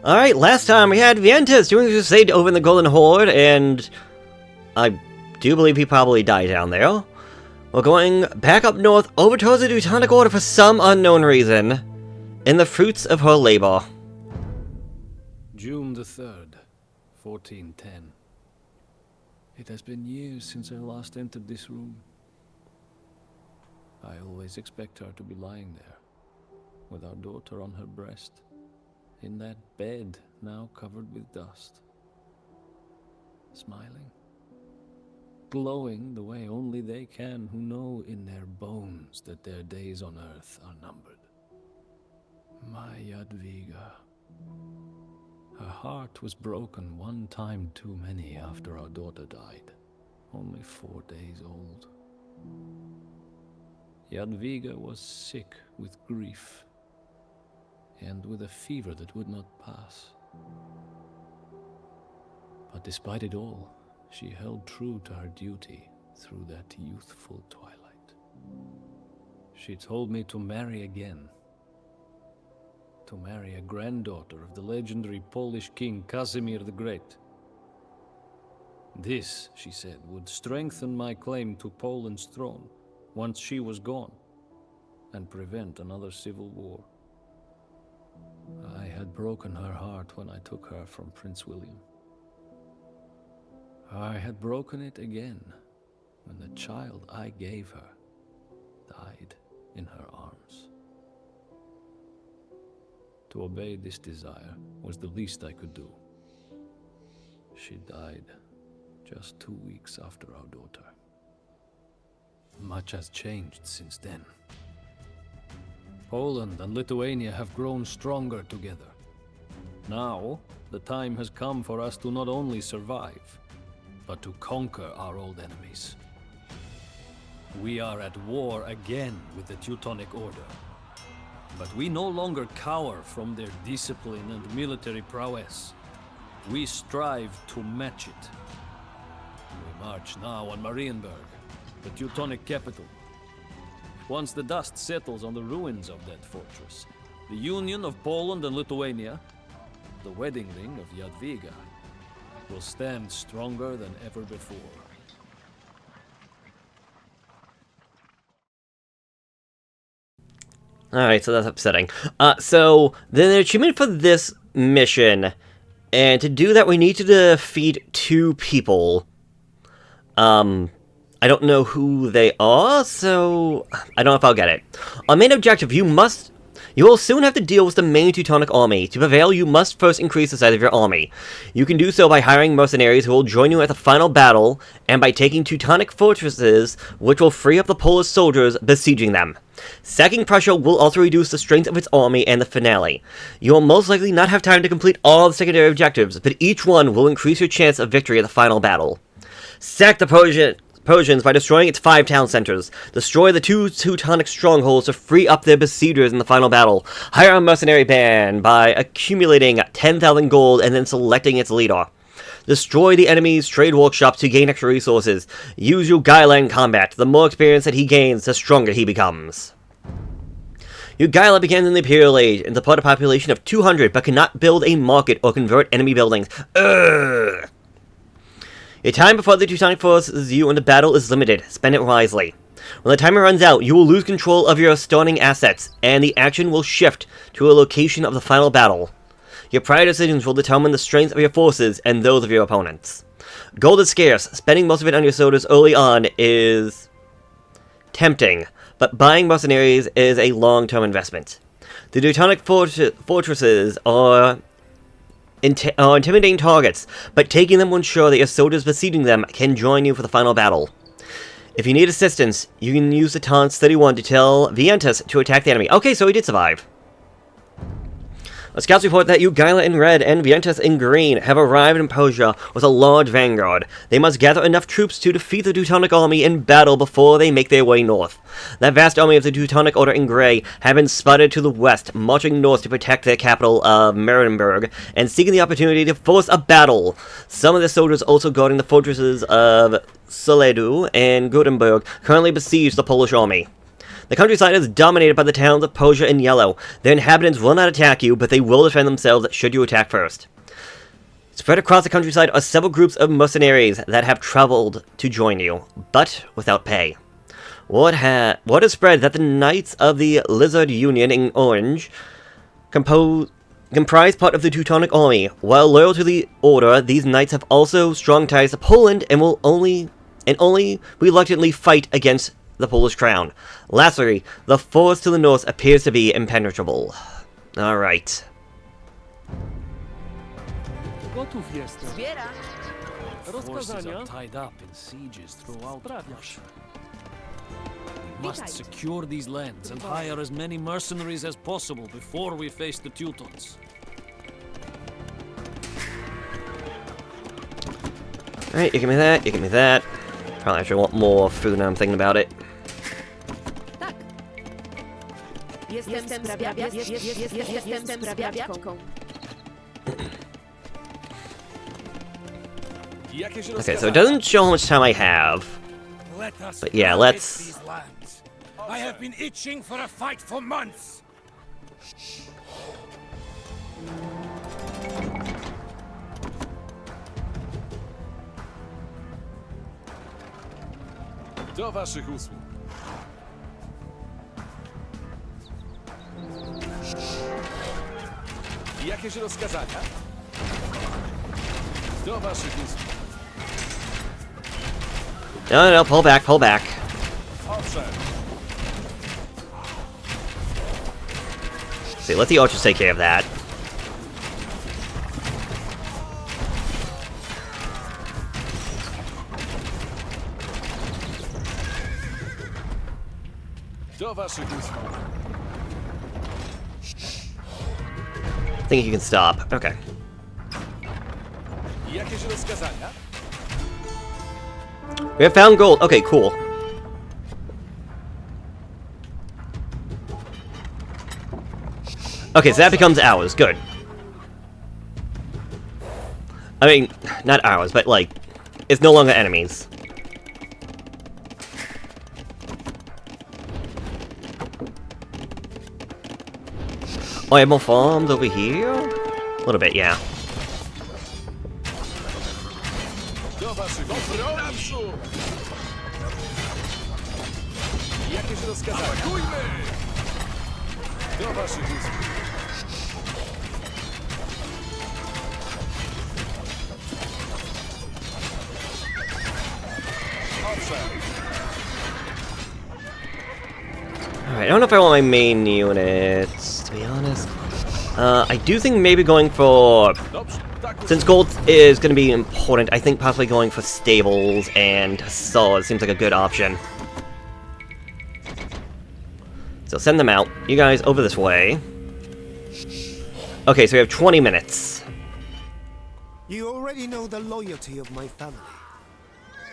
Alright, last time we had Vientus doing a crusade over in the Golden Horde, and I do believe he probably died down there. We're going back up north over towards the Teutonic Order for some unknown reason, in the fruits of her labor. June the 3rd, 1410. It has been years since I last entered this room. I always expect her to be lying there, with our daughter on her breast, in that bed now covered with dust. Smiling. Glowing the way only they can who know in their bones that their days on earth are numbered. My Jadwiga. Her heart was broken one time too many after our daughter died, only 4 days old. Jadwiga was sick with grief, and with a fever that would not pass. But despite it all, she held true to her duty through that youthful twilight. She told me to marry again. To marry a granddaughter of the legendary Polish king Casimir the Great. This, she said, would strengthen my claim to Poland's throne once she was gone, and prevent another civil war. I had broken her heart when I took her from Prince William. I had broken it again when the child I gave her died in her arms. To obey this desire was the least I could do. She died just 2 weeks after our daughter. Much has changed since then. Poland and Lithuania have grown stronger together. Now, the time has come for us to not only survive, but to conquer our old enemies. We are at war again with the Teutonic Order. But we no longer cower from their discipline and military prowess. We strive to match it. We march now on Marienburg, the Teutonic capital. Once the dust settles on the ruins of that fortress, the union of Poland and Lithuania, the wedding ring of Jadwiga, will stand stronger than ever before. Alright, so that's upsetting. So, the achievement for this mission, and to do that we need to defeat 2 people. I don't know who they are, so I don't know if I'll get it. Our main objective, you will soon have to deal with the main Teutonic army. To prevail, you must first increase the size of your army. You can do so by hiring mercenaries who will join you at the final battle, and by taking Teutonic fortresses, which will free up the Polish soldiers besieging them. Sacking Prussia will also reduce the strength of its army and the finale. You will most likely not have time to complete all the secondary objectives, but each one will increase your chance of victory at the final battle. Sack the Persians by destroying its 5 town centers. Destroy the 2 Teutonic strongholds to free up their besiegers in the final battle. Hire a mercenary band by accumulating 10,000 gold and then selecting its leader. Destroy the enemy's trade workshop to gain extra resources. Use Jadwiga in combat. The more experience that he gains, the stronger he becomes. Jadwiga began in the Imperial Age and supported a population of 200, but cannot build a market or convert enemy buildings. Ugh. Your time before the Teutonic forces you in the battle is limited. Spend it wisely. When the timer runs out, you will lose control of your starting assets, and the action will shift to a location of the final battle. Your prior decisions will determine the strength of your forces and those of your opponents. Gold is scarce. Spending most of it on your soldiers early on is tempting, but buying mercenaries is a long-term investment. The Teutonic fortresses are intimidating targets, but taking them will ensure that your soldiers besieging them can join you for the final battle. If you need assistance, you can use the Taunts 31 to tell Vientus to attack the enemy. Okay, so he did survive. The scouts report that Jadwiga in red and Vientus in green have arrived in Persia with a large vanguard. They must gather enough troops to defeat the Teutonic army in battle before they make their way north. That vast army of the Teutonic Order in gray have been spotted to the west, marching north to protect their capital of Marienburg, and seeking the opportunity to force a battle. Some of the soldiers also guarding the fortresses of Soledu and Gutenberg currently besiege the Polish army. The countryside is dominated by the towns of Posia and Yellow. Their inhabitants will not attack you, but they will defend themselves should you attack first. Spread across the countryside are several groups of mercenaries that have traveled to join you, but without pay. Word is spread that the Knights of the Lizard Union in Orange comprise part of the Teutonic Army. While loyal to the Order, these knights have also strong ties to Poland and will only reluctantly fight against the Polish crown. Lastly, the forest to the north appears to be impenetrable. Alright. Forces are tied up in sieges throughout Russia. We must secure these lands and hire as many mercenaries as possible before we face the Teutons. Alright, you give me that, you give me that. Probably actually want more food now I'm thinking about it. Okay, so it doesn't show how much time I have. But yeah, let's... I have been itching for a fight for months. Do waszych usług. Jakieś rozkazania? Do waszych usług. No, pull back, pull back. Owszem. See, let the archers take care of that. Do waszych usług. I think you can stop. Okay. Jakieś rozkazania? We have found gold. Okay, cool. Okay, so that becomes ours. Good. I mean, not ours, but like, it's no longer enemies. Oh, I have more farms over here? A little bit, yeah. Do waszych usług. Naprzód! Jakieś rozkazania? Atakujmy! Do waszych usług. Alright, I don't know if I want my main units, to be honest. I do think maybe going for... Since gold is going to be important, I think possibly going for stables and saws seems like a good option. So send them out. You guys over this way. Okay, so we have 20 minutes. You already know the loyalty of my family.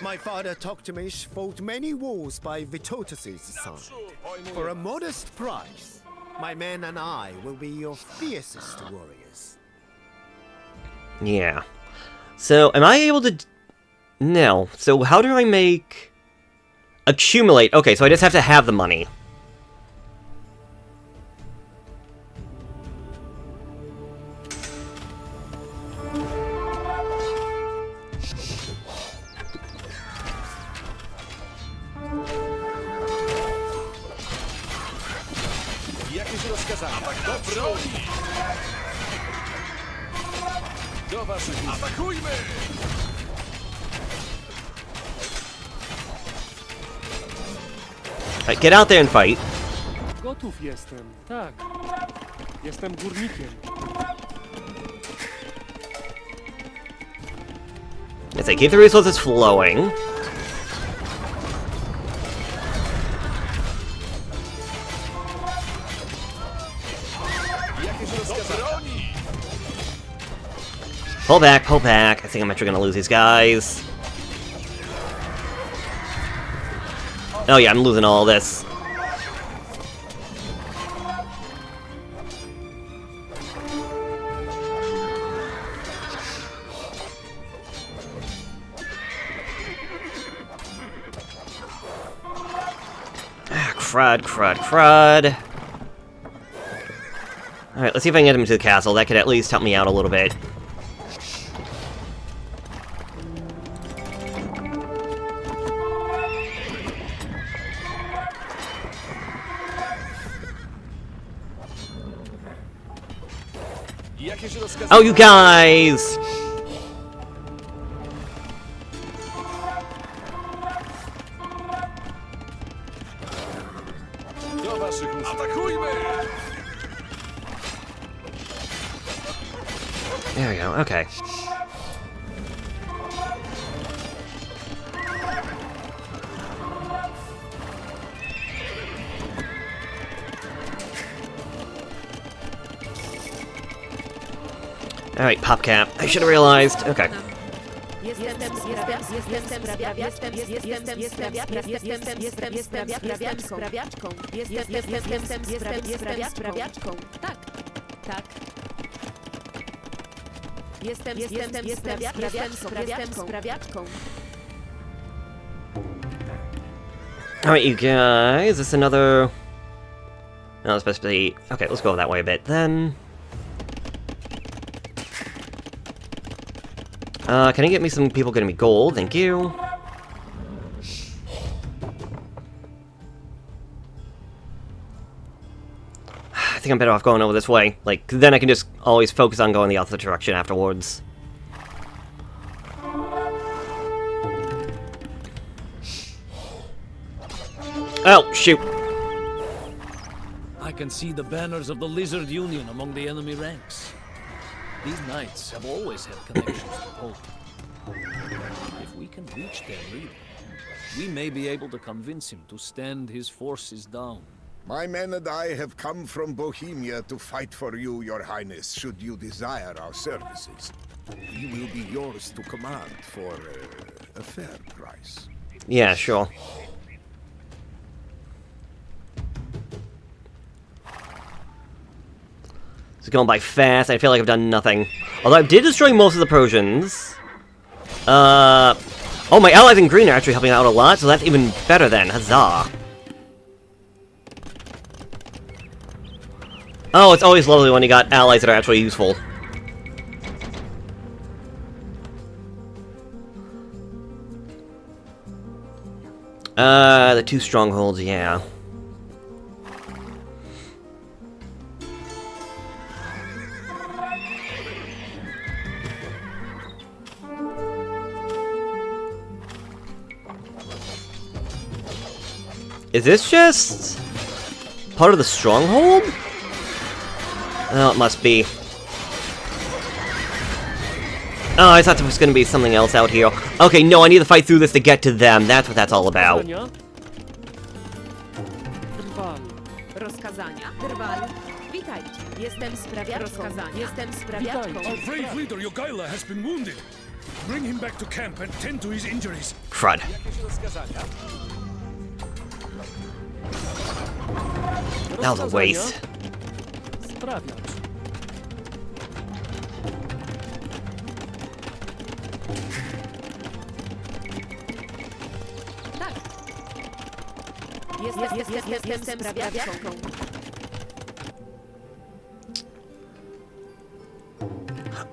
My father Tokhtamish fought many wars by Vitotus's side. For a modest price, my men and I will be your fiercest warriors. Yeah. So, am I able to... No. So, how do I make... Accumulate. Okay, so I just have to have the money. Jakieś rozkazania? Do broni! Do waszych usług. Atakujmy! Alright, get out there and fight. Gotów jestem, tak. Jestem górnikiem. Let's say, keep the resources flowing. Pull back, pull back. I think I'm actually gonna lose these guys. Oh yeah, I'm losing all this. crud, crud, crud. Alright, let's see if I can get him to the castle. That could at least help me out a little bit. Jakieś rozkazania? Oh, you guys! Do waszych usług. Atakujmy! There we go, okay. Alright, PopCap. I should have realized. Okay. Alright, you guys. Is this another... No, it's supposed to be... Okay, let's go that way a bit then. Can you get me some people getting me gold? Thank you. I think I'm better off going over this way. Like, then I can just always focus on going the other direction afterwards. Oh, shoot. I can see the banners of the Lizard Union among the enemy ranks. These knights have always had connections to Poland. If we can reach their leader, we may be able to convince him to stand his forces down. My men and I have come from Bohemia to fight for you, your highness, should you desire our services. We will be yours to command for a fair price. Yeah, sure. It's going by fast. I feel like I've done nothing. Although I did destroy most of the Persians. Oh, my allies in green are actually helping out a lot, so that's even better then. Huzzah. Oh, it's always lovely when you got allies that are actually useful. The 2 strongholds, yeah. Is this just part of the stronghold? Oh, it must be. Oh, I thought there was going to be something else out here. Okay, no, I need to fight through this to get to them. That's what that's all about. Our brave leader Jadwiga has been wounded. Bring him back to camp and tend to his injuries. Crud. Jakieś rozkazania? That was a waste.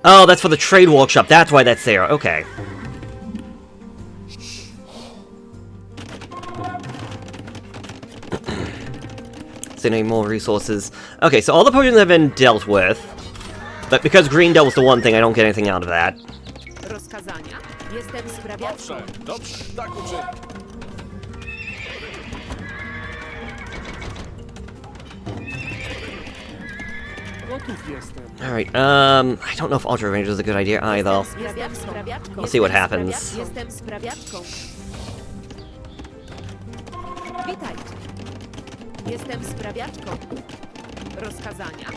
Oh, that's for the trade workshop. That's why that's there. Okay. So need more resources. Okay, so all the potions have been dealt with. But because green dealt with the one thing, I don't get anything out of that. Dobrze, dobrze, tak uczynię. Alright, I don't know if Ultra Range is a good idea either. We'll see what happens. Jestem sprawiaczką. Rozkazania. Jestem sprawiaczką. Rozkazania.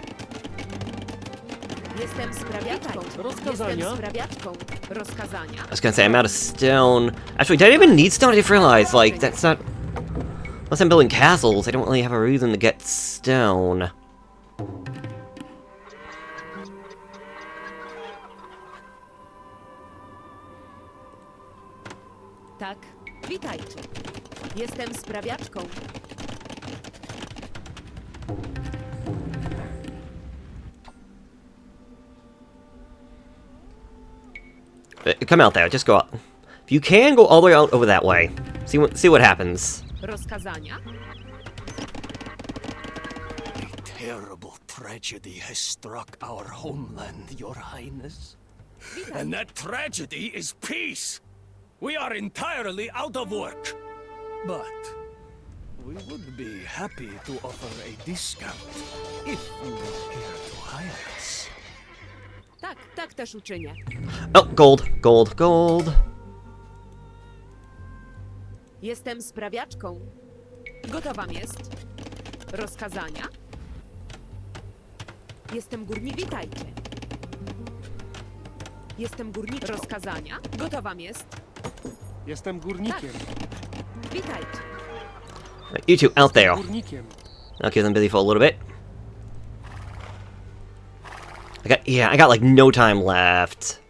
Jestem sprawiaczką. Rozkazania. I was gonna say, I'm out of stone. Actually, did I even need stone? I didn't realize, like, that's not... Unless I'm building castles, I don't really have a reason to get stone. Tak, witajcie. Jestem sprawiaczką. Come out there. Just go up. If you can, go all the way out over that way. See what happens. Rozkazania? A terrible tragedy has struck our homeland, Your Highness. And that tragedy is peace. We are entirely out of work. But we would be happy to offer a discount if you would care to hire us. Tak, tak też uczynię. Oh, gold, gold, gold. Jestem sprawiaczką. Gotowa jest. Rozkazania? Jestem górnikiem. Witajcie. Jestem górnikiem. Rozkazania? Gotowa jest. Jestem górnikiem. Witajcie. You two out there. Górnikiem. I'll keep them busy for a little bit. I got like no time left.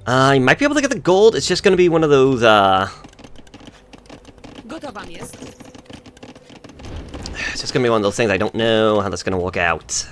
I might be able to get the gold. It's just gonna be one of those, Gotowa jest. It's just gonna be one of those things I don't know how that's gonna work out.